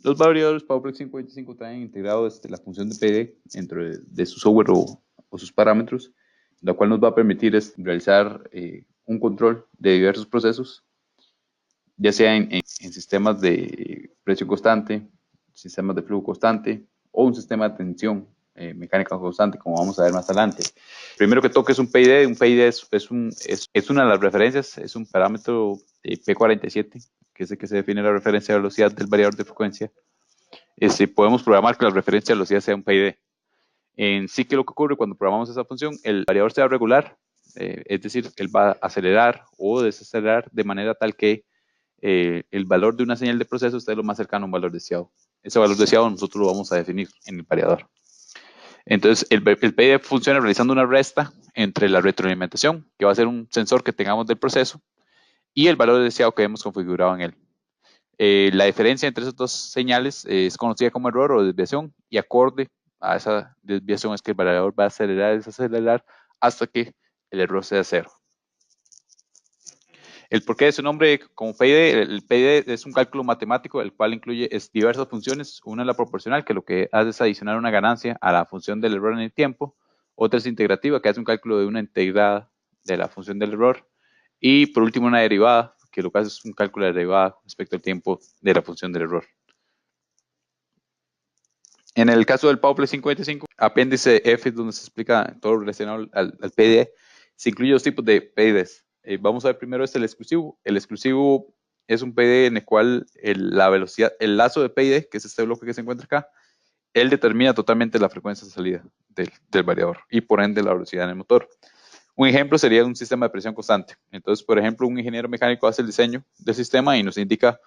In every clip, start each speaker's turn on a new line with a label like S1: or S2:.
S1: Los variadores PowerPlug 525 traen integrado la función de PD dentro de su software o sus parámetros, la cual nos va a permitir realizar un control de diversos procesos, ya sea en sistemas de presión constante, sistemas de flujo constante o un sistema de tensión mecánica constante, como vamos a ver más adelante. Primero que toque es un PID. Un PID es una de las referencias, es un parámetro P47, que es el que se define la referencia de velocidad del variador de frecuencia. Podemos programar que la referencia de velocidad sea un PID. En sí, que lo que ocurre cuando programamos esa función, el variador sea regular, es decir, él va a acelerar o desacelerar de manera tal que el valor de una señal de proceso esté lo más cercano a un valor deseado. Ese valor deseado nosotros lo vamos a definir en el variador. Entonces, el PID funciona realizando una resta entre la retroalimentación, que va a ser un sensor que tengamos del proceso, y el valor deseado que hemos configurado en él. La diferencia entre esas dos señales es conocida como error o desviación, y acorde a esa desviación es que el variador va a acelerar y desacelerar hasta que el error sea cero. El porqué de su nombre como PID, el PID es un cálculo matemático, el cual incluye diversas funciones. Una es la proporcional, que lo que hace es adicionar una ganancia a la función del error en el tiempo. Otra es integrativa, que hace un cálculo de una integrada de la función del error. Y por último, una derivada, que lo que hace es un cálculo de derivada respecto al tiempo de la función del error. En el caso del PowerPlug 525, apéndice F, donde se explica todo relacionado al PID, se incluye dos tipos de PIDs. Vamos a ver primero el exclusivo. El exclusivo es un PID en el cual la velocidad, el lazo de PID, que es este bloque que se encuentra acá, él determina totalmente la frecuencia de salida del variador y por ende la velocidad en el motor. Un ejemplo sería un sistema de presión constante. Entonces, por ejemplo, un ingeniero mecánico hace el diseño del sistema y nos indica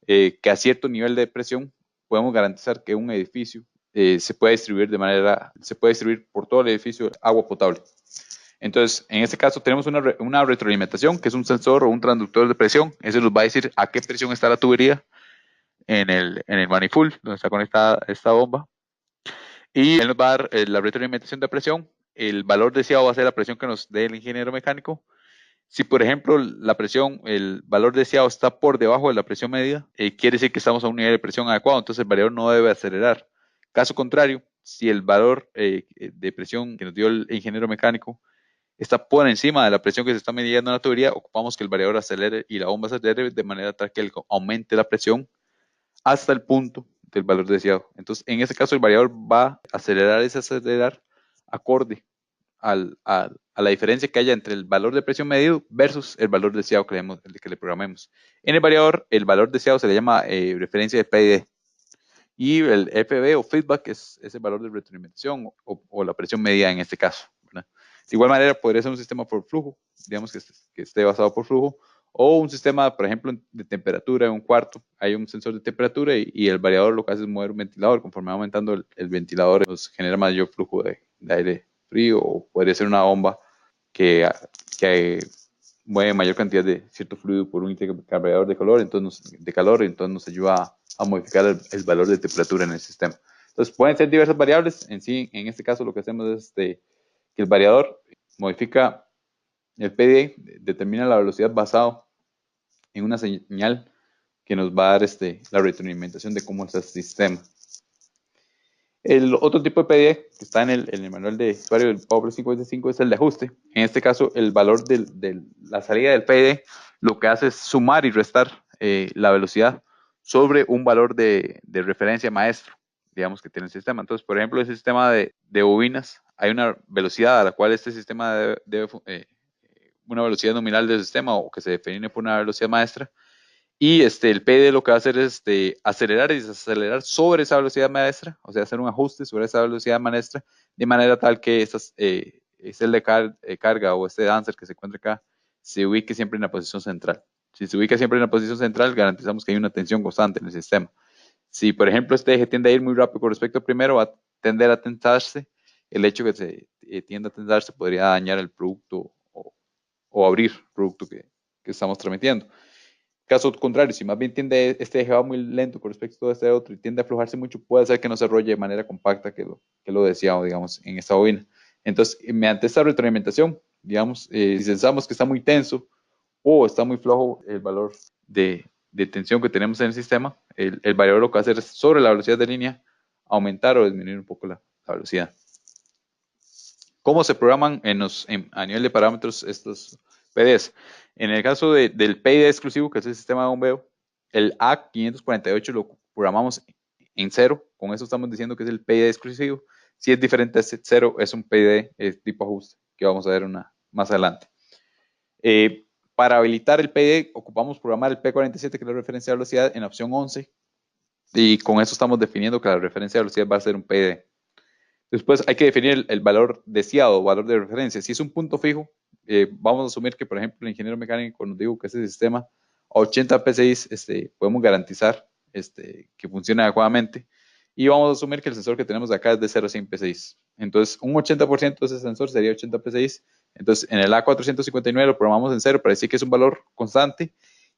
S1: que a cierto nivel de presión podemos garantizar que un edificio se puede distribuir por todo el edificio agua potable. Entonces, en este caso tenemos una retroalimentación, que es un sensor o un transductor de presión. Ese nos va a decir a qué presión está la tubería en el manifold, donde está conectada esta bomba. Y él nos va a dar la retroalimentación de presión. El valor deseado va a ser la presión que nos dé el ingeniero mecánico. Si, por ejemplo, el valor deseado está por debajo de la presión medida, quiere decir que estamos a un nivel de presión adecuado, entonces el variador no debe acelerar. Caso contrario, si el valor de presión que nos dio el ingeniero mecánico está por encima de la presión que se está midiendo en la tubería, ocupamos que el variador acelere y la bomba acelere de manera tal que aumente la presión hasta el punto del valor deseado. Entonces, en ese caso, el variador va a acelerar y desacelerar acorde a la diferencia que haya entre el valor de presión medido versus el valor deseado que le programemos. En el variador, el valor deseado se le llama referencia de PID. Y el FB o feedback es el valor de retroalimentación o la presión medida en este caso, ¿verdad? De igual manera, podría ser un sistema por flujo, digamos que esté basado por flujo, o un sistema, por ejemplo, de temperatura en un cuarto. Hay un sensor de temperatura y el variador lo que hace es mover un ventilador. Conforme va aumentando el ventilador, nos genera mayor flujo de aire frío, o podría ser una bomba que mueve mayor cantidad de cierto fluido por un intercambiador de calor, entonces nos ayuda a modificar el valor de temperatura en el sistema. Entonces pueden ser diversas variables. En sí, en este caso lo que hacemos es que el variador modifica el PID, determina la velocidad basado en una señal que nos va a dar la retroalimentación de cómo está el sistema. El otro tipo de PID que está en el manual de usuario del PowerPlug 525 es el de ajuste. En este caso, el valor de la salida del PID lo que hace es sumar y restar la velocidad sobre un valor de referencia maestro, digamos, que tiene el sistema. Entonces, por ejemplo, el sistema de bobinas, hay una velocidad a la cual este sistema debe una velocidad nominal del sistema, o que se define por una velocidad maestra. Y el PD lo que va a hacer es acelerar y desacelerar sobre esa velocidad maestra, o sea, hacer un ajuste sobre esa velocidad maestra, de manera tal que ese de carga o este dancer que se encuentra acá se ubique siempre en la posición central. Si se ubica siempre en la posición central, garantizamos que hay una tensión constante en el sistema. Si, por ejemplo, este eje tiende a ir muy rápido con respecto al primero, va a tender a tensarse. El hecho que se tienda a tensarse podría dañar el producto o abrir el producto que estamos transmitiendo. Caso contrario, si más bien este eje va muy lento con respecto a este otro y tiende a aflojarse mucho, puede ser que no se arrolle de manera compacta que lo deseado, digamos, en esta bobina. Entonces, mediante esta retroalimentación, digamos, si pensamos que está muy tenso o está muy flojo el valor de de tensión que tenemos en el sistema, el variador lo que va a hacer es sobre la velocidad de línea aumentar o disminuir un poco la velocidad. ¿Cómo se programan a nivel de parámetros estos PDs? En el caso del PID exclusivo, que es el sistema de bombeo, el A548 lo programamos en 0. Con eso estamos diciendo que es el PID exclusivo. Si es diferente a ese 0, es un PID tipo ajuste, que vamos a ver más adelante. Para habilitar el PID, ocupamos programar el P47, que es la referencia de velocidad, en la opción 11. Y con eso estamos definiendo que la referencia de velocidad va a ser un PID. Después hay que definir el valor deseado o valor de referencia. Si es un punto fijo, vamos a asumir que, por ejemplo, el ingeniero mecánico nos dijo que ese sistema a 80 PSI podemos garantizar que funcione adecuadamente. Y vamos a asumir que el sensor que tenemos acá es de 0 a 100 PSI. Entonces, un 80% de ese sensor sería 80 PSI. Entonces, en el A459 lo programamos en 0 para decir que es un valor constante.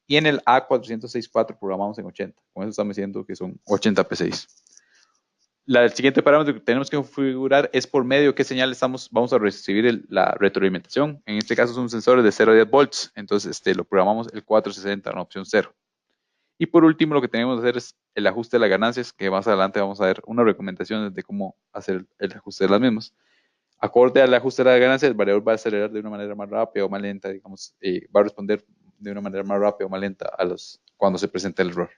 S1: Y en el A464 programamos en 80. Con eso estamos diciendo que son 80 PSI. El siguiente parámetro que tenemos que configurar es por medio de qué señal vamos a recibir la retroalimentación. En este caso son sensores de 0 a 10 volts, entonces lo programamos el 460 en la opción 0. Y por último lo que tenemos que hacer es el ajuste de las ganancias, que más adelante vamos a ver unas recomendaciones de cómo hacer el ajuste de las mismas. Acorde al ajuste de las ganancias, el variador va a acelerar de una manera más rápida o más lenta, digamos, va a responder de una manera más rápida o más lenta cuando se presenta el error.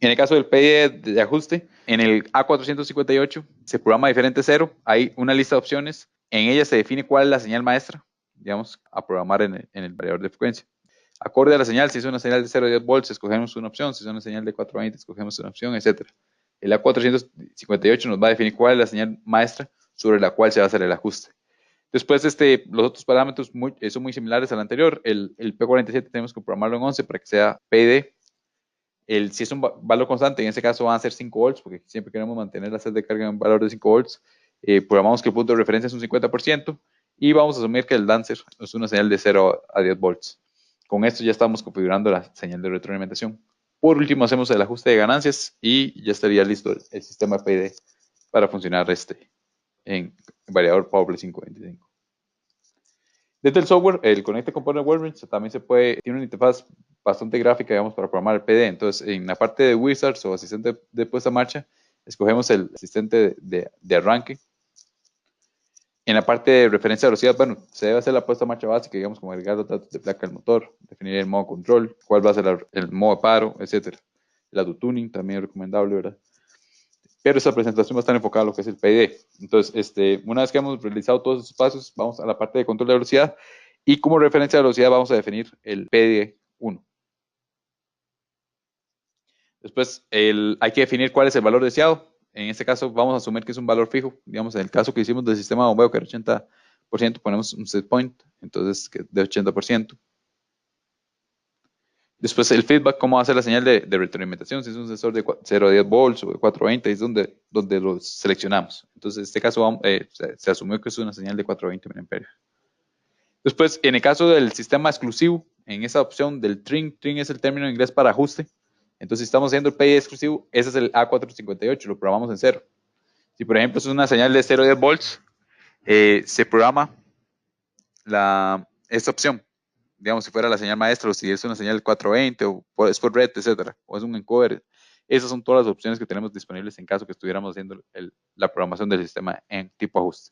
S1: En el caso del PID de ajuste, en el A458 se programa diferente 0. Hay una lista de opciones. En ella se define cuál es la señal maestra, digamos, a programar en el variador de frecuencia. Acorde a la señal, si es una señal de 0 a 10 volts, escogemos una opción. Si es una señal de 420, escogemos una opción, etc. El A458 nos va a definir cuál es la señal maestra sobre la cual se va a hacer el ajuste. Después, los otros parámetros son muy similares al anterior. El P47 tenemos que programarlo en 11 para que sea PD. Si es un valor constante, en ese caso van a ser 5 volts, porque siempre queremos mantener la sed de carga en un valor de 5 volts. Programamos que el punto de referencia es un 50% y vamos a asumir que el dancer es una señal de 0 a 10 volts. Con esto ya estamos configurando la señal de retroalimentación. Por último, hacemos el ajuste de ganancias y ya estaría listo el sistema PD para funcionar en variador PowerPlay 525. Desde el software, el Connected Component Workbench también tiene una interfaz bastante gráfica, digamos, para programar el PD. Entonces, en la parte de Wizards o asistente de puesta en marcha, escogemos el asistente de arranque. En la parte de referencia de velocidad, bueno, se debe hacer la puesta en marcha básica, digamos, como agregar los datos de placa del motor, definir el modo control, cuál va a ser el modo de paro, etc. El auto-tuning también es recomendable, ¿verdad? Pero esta presentación va a estar enfocada a lo que es el PID. Entonces, una vez que hemos realizado todos esos pasos, vamos a la parte de control de velocidad y como referencia de velocidad vamos a definir el PD1. Después, hay que definir cuál es el valor deseado. En este caso, vamos a asumir que es un valor fijo. Digamos, en el caso que hicimos del sistema de bombeo, que era 80%, ponemos un set point, entonces de 80%. Después el feedback, cómo va a ser la señal de retroalimentación, si es un sensor de 0 a 10 volts o de 420, es donde lo seleccionamos. Entonces, en este caso se asumió que es una señal de 420 mA. Después, en el caso del sistema exclusivo, en esa opción del trim es el término en inglés para ajuste. Entonces, si estamos haciendo el PI exclusivo, ese es el A458, lo programamos en 0. Si, por ejemplo, es una señal de 0 a 10 volts, se programa esta opción. Digamos, si fuera la señal maestra o si es una señal 420 o es por red, etcétera, o es un encoder. Esas son todas las opciones que tenemos disponibles en caso que estuviéramos haciendo la programación del sistema en tipo ajuste.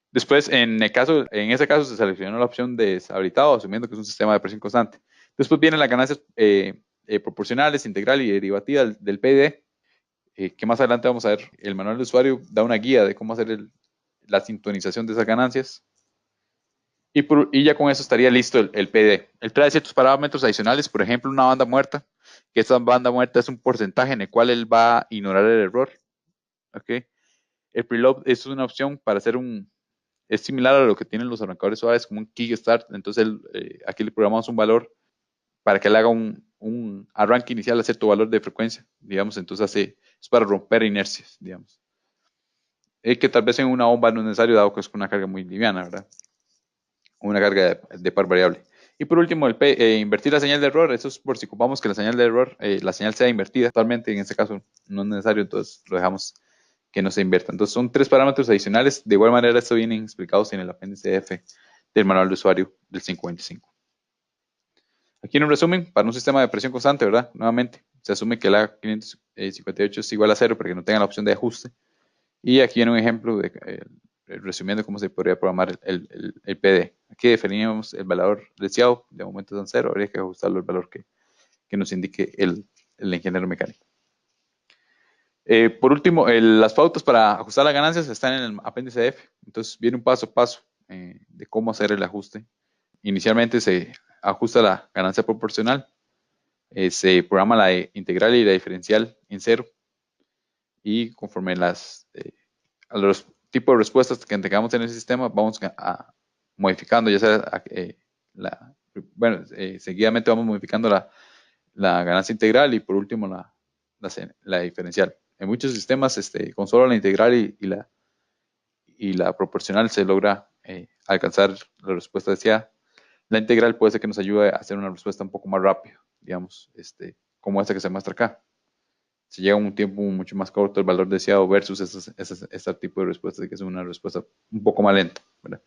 S1: Después, en ese caso se seleccionó la opción de deshabilitado, asumiendo que es un sistema de presión constante. Después vienen las ganancias proporcionales, integral y derivativa del PID, que más adelante vamos a ver. El manual de usuario da una guía de cómo hacer la sintonización de esas ganancias. Y ya con eso estaría listo el PD. Él trae ciertos parámetros adicionales, por ejemplo, una banda muerta, que esta banda muerta es un porcentaje en el cual él va a ignorar el error. ¿Okay? El preload es una opción para hacer es similar a lo que tienen los arrancadores suaves, como un kickstart. Entonces, aquí le programamos un valor para que él haga un arranque inicial a cierto valor de frecuencia, digamos. Entonces, es para romper inercias, digamos. Que tal vez en una bomba no es necesario, dado que es una carga muy liviana, ¿verdad? Una carga de par variable. Y por último, invertir la señal de error. Eso es por si ocupamos que la señal de error, la señal sea invertida totalmente. En este caso no es necesario, entonces lo dejamos que no se invierta. Entonces son 3 parámetros adicionales. De igual manera, esto vienen explicados en el apéndice F del manual de usuario del 525. Aquí en un resumen, para un sistema de presión constante, ¿verdad? Nuevamente, se asume que el A558 es igual a 0 para que no tenga la opción de ajuste. Y aquí en un ejemplo, resumiendo cómo se podría programar el PD. Aquí definimos el valor deseado, de momento es en 0, habría que ajustarlo al valor que nos indique el ingeniero mecánico. Por último, las pautas para ajustar las ganancias están en el apéndice F. Entonces viene un paso a paso de cómo hacer el ajuste. Inicialmente se ajusta la ganancia proporcional, se programa la integral y la diferencial en 0 y conforme a los tipos de respuestas que tengamos en el sistema vamos modificando, ya sea seguidamente vamos modificando la ganancia integral y por último la diferencial. En muchos sistemas con solo la integral y la proporcional se logra alcanzar la respuesta deseada. La integral puede ser que nos ayude a hacer una respuesta un poco más rápida, digamos, como esta que se muestra acá. Se llega a un tiempo mucho más corto el valor deseado versus este tipo de respuestas que es una respuesta un poco más lenta, ¿verdad?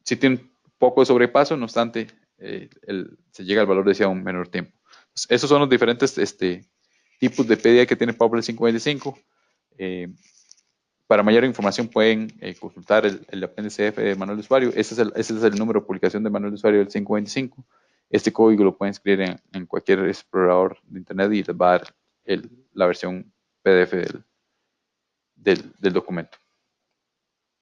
S1: Sí tiene un poco de sobrepaso, no obstante, se llega al valor deseado en un menor tiempo. Entonces, esos son los diferentes tipos de PDA que tiene Power 55. Para mayor información pueden consultar el apéndice F de manual de usuario. Ese es el número de publicación de manual de usuario del 525. Este código lo pueden escribir en cualquier explorador de internet y les va a dar la versión PDF del documento.